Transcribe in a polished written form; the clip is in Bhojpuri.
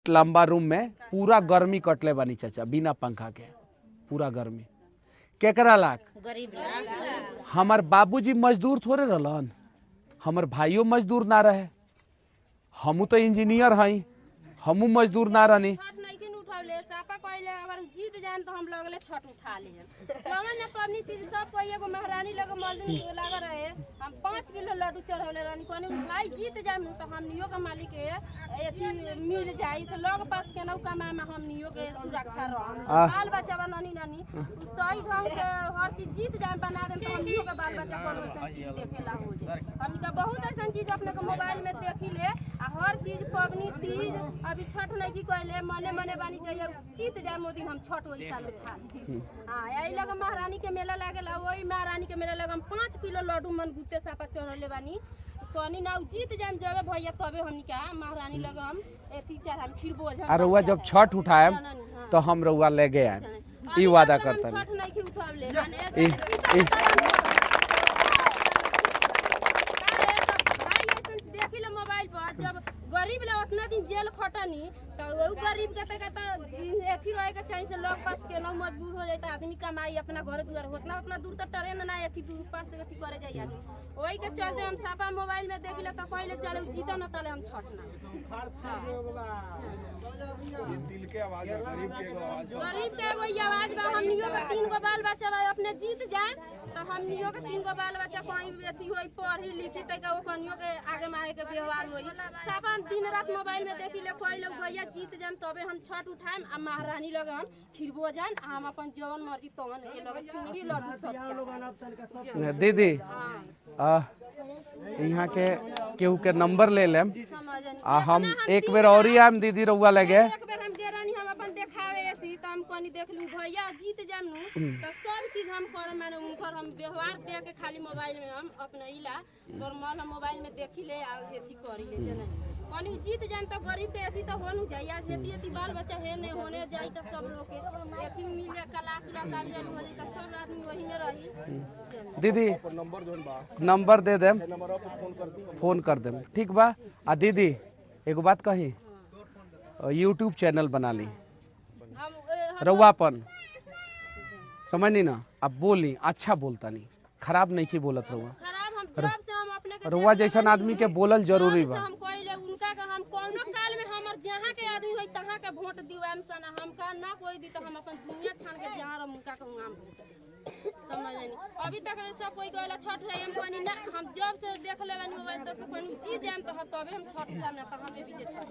लंबा रूम में पूरा गर्मी कटले बानी चाचा, बिना पंखा के पूरा गर्मी। केकरा लाख? गरीब लाख। हमार बाबूजी मजदूर थोड़े रहलन, हमार भाइयों मजदूर ना रहे, हमू तो इंजीनियर हई, हमू मजदूर ना रहनी। अगर जीत जाए तो हम लोग छठ उठा ले पबनी तीज सब कोई एगो महारानी लगे मलदिन लगा रहे। हम 5 किलो लड्डू चढ़ौले रहनी कहनी भाई जीत जाए तो हमनियो के मालिक के मिल जाए से लोग पास केनहु कमाए में हमनियो के सुरक्षा रह बाल बच्चा ननी ननी सही ढंग से हर चीज जीत जाए बना दे तो हमनियो के बाल बच्चा कोनो ऐसा चीज देखेला हो जाए। हम का बहुत ऐसा चीज अपने के मोबाइल में देखी ले हर चीज पबनी तीज अभी छठ नहीं की कहले मने मने बानी चाहिए जीत जाए मोदी हम छठ वही साल उठा। हाँ यही लगे महारानी के मेला लागेला, वही महारानी के मेला लगे हम 5 किलो लड्डू मन गुत्ते सापा चढ़ले बानी कहनी ना जीत जाए जब भैया तबे हमनी का महारानी लगे हम एथी चढ़ा फिर बोझ। और रउआ जब छठ उठाए तो हम रउआ ले गए ई वादा करता छठ नहीं की उठावले देखी ले मोबाइल पर जब गरीब ला उतना दिन जेल खटनी तो वो गरीब के एथी रहे के चाहिए से लोग पास केनो मजबूर हो जाता आदमी कमाई अपना घर दुआर उतना उतना दूर तो ट्रेन ना एथी दूर पास से एथी करे जाई आदमी वही के चलते हम सापा मोबाइल में देखिले तो कहले चले जीतो ना तले हम छठ ना। ये दिल के आवाज है, गरीब के आवाज है, गरीब के वही आवाज बा। हमनियो के 3 गो बाल बच्चा बा अपने जीत जाए तो हमनियो के 3 गो बाल बच्चा कहीं एथी होई पढ़ी लिखी तक वो कनियो के आगे मारे के व्यवहार होई सापा दिन रात मोबाइल में देखिले कोई लोग भैया जीत जाम तबे हम छठ उठाएम आ महारानी लगे हम खिरबो जान हम अपन जवन मर्जी तवन के लगे चुनरी लड्डू सब। दीदी यहाँ के केहू के नंबर ले लेम आ हम एक बेर और ही आम दीदी रउआ लगे एक बेर हम जेरानी हम अपन देखावे एथी त हम कनी देख लू भैया जीत जाम नु त सब चीज हम करे माने उनकर हम व्यवहार दे के खाली मोबाइल में हम अपने इला नॉर्मल हम मोबाइल में देखिले आ एथी करिले जने कनी जीत जान तो गरीब के एथी तो होनु जाई आज एथी एथी बाल बच्चा है ने होने जाई त सब लोग के एथी मिले क्लास ला सारी हो जाई त सब आदमी वही में रही। दीदी नंबर जोन बा नंबर दे देम, नंबर पर फोन कर देम ठीक बा। आ दीदी एगो बात कही, यूट्यूब चैनल बना ली रउआपन समझनी ना, अब बोली अच्छा बोलता नहीं खराब नहीं की बोलत रउआ खराब हम जब से हम अपने के रउआ जैसन आदमी के बोलल जरूरी बा। हम कहले उनका का हम कोनो काल में हमर जहां के आदमी होई तहां के वोट दिवाम सना हम का ना कोई दी तो हम अपन दुनिया छान के जहां रह उनका का हम समझनी। अभी तक सब कोई कहला छठ है हम कहनी ना हम जब से देख लेबन मोबाइल तब से कहनी जीत जाम तो तबे हम छठ करना तो हमें भी जे छठ